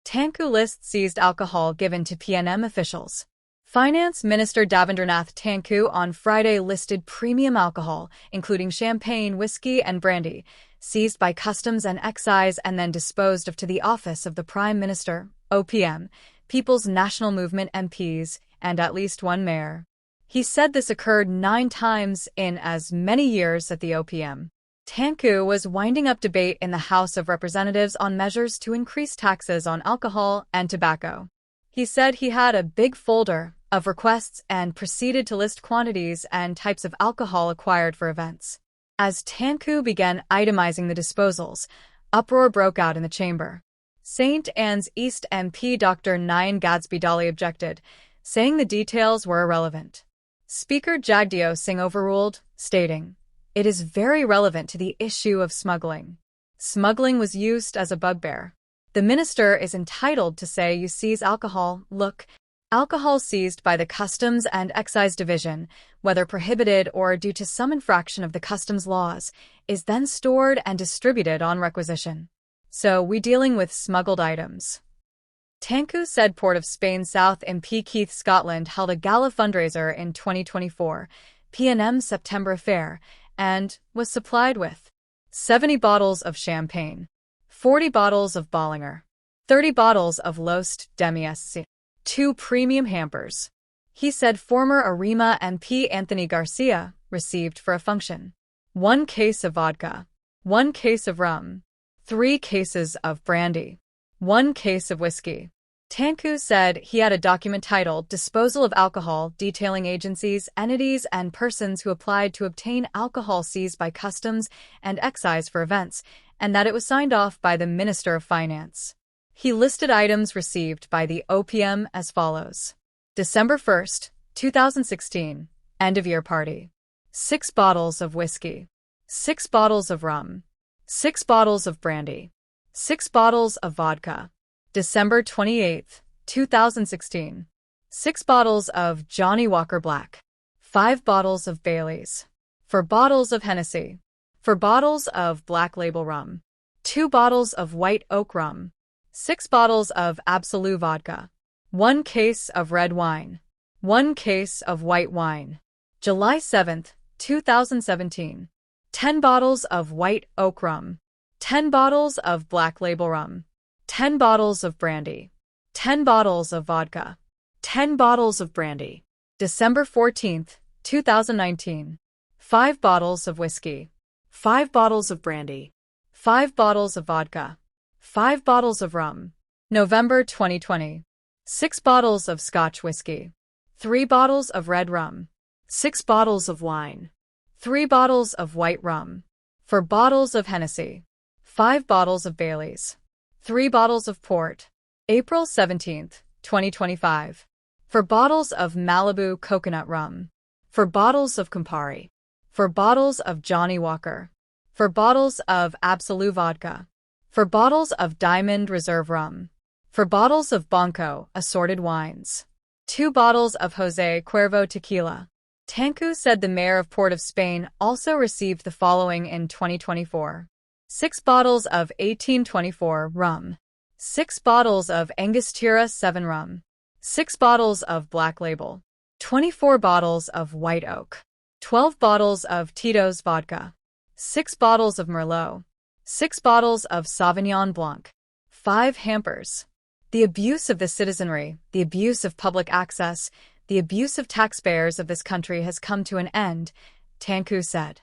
Tangku lists seized alcohol given to PNM officials. Finance Minister Davendernath Tangku on Friday listed premium alcohol, including champagne, whiskey, and brandy, seized by Customs and Excise and then disposed of to the office of the Prime Minister, OPM, People's National Movement MPs, and at least one mayor. He said this occurred 9 times in as many years at the OPM. Tangku was winding up debate in the House of Representatives on measures to increase taxes on alcohol and tobacco. He said he had a big folder of requests and proceeded to list quantities and types of alcohol acquired for events. As Tangku began itemizing the disposals, uproar broke out in the chamber. St. Anne's East MP Dr. Nayan Gadsby Dali objected, saying the details were irrelevant. Speaker Jagdeo Singh overruled, stating, "It is very relevant to the issue of smuggling. Smuggling was used as a bugbear. The minister is entitled to say you seize alcohol. Look, alcohol seized by the Customs and Excise Division, whether prohibited or due to some infraction of the customs laws, is then stored and distributed on requisition. So we dealing with smuggled items." Tangku said Port of Spain South MP Keith Scotland held a gala fundraiser in 2024, PNM September Affair, and was supplied with 70 bottles of champagne, 40 bottles of Bollinger, 30 bottles of Lost Demi-Sc, 2 premium hampers. He said former Arima MP Anthony Garcia received for a function 1 case of vodka, 1 case of rum, 3 cases of brandy, 1 case of whiskey. Tangku said he had a document titled Disposal of Alcohol detailing agencies, entities, and persons who applied to obtain alcohol seized by Customs and Excise for events, and that it was signed off by the Minister of Finance. He listed items received by the OPM as follows. December 1st, 2016, end-of-year party. 6 bottles of whiskey, 6 bottles of rum, 6 bottles of brandy, 6 bottles of vodka. December 28, 2016. 6 bottles of Johnny Walker Black. 5 bottles of Baileys. 4 bottles of Hennessy. 4 bottles of Black Label Rum. 2 bottles of White Oak Rum. 6 bottles of Absolute Vodka. 1 case of red wine. 1 case of white wine. July 7, 2017. 10 bottles of White Oak Rum. 10 bottles of Black Label Rum. 10 bottles of brandy, 10 bottles of vodka, 10 bottles of brandy. December 14, 2019. 5 bottles of whiskey, 5 bottles of brandy, 5 bottles of vodka, 5 bottles of rum. November 2020. 6 bottles of Scotch whiskey, 3 bottles of red rum, 6 bottles of wine, 3 bottles of white rum, 4 bottles of Hennessy, 5 bottles of Baileys. 3 bottles of port. April 17, 2025. 4 bottles of Malibu coconut rum. 4 bottles of Campari. 4 bottles of Johnny Walker. 4 bottles of Absolute Vodka. 4 bottles of Diamond Reserve Rum. 4 bottles of Blanco assorted wines. 2 bottles of Jose Cuervo tequila. Tangku said the mayor of Port of Spain also received the following in 2024. 6 bottles of 1824 rum, 6 bottles of Angostura 7 rum, 6 bottles of Black Label, 24 bottles of White Oak, 12 bottles of Tito's vodka, 6 bottles of Merlot, 6 bottles of Sauvignon Blanc, 5 hampers. The abuse of the citizenry, the abuse of public access, the abuse of taxpayers of this country has come to an end, Tangku said.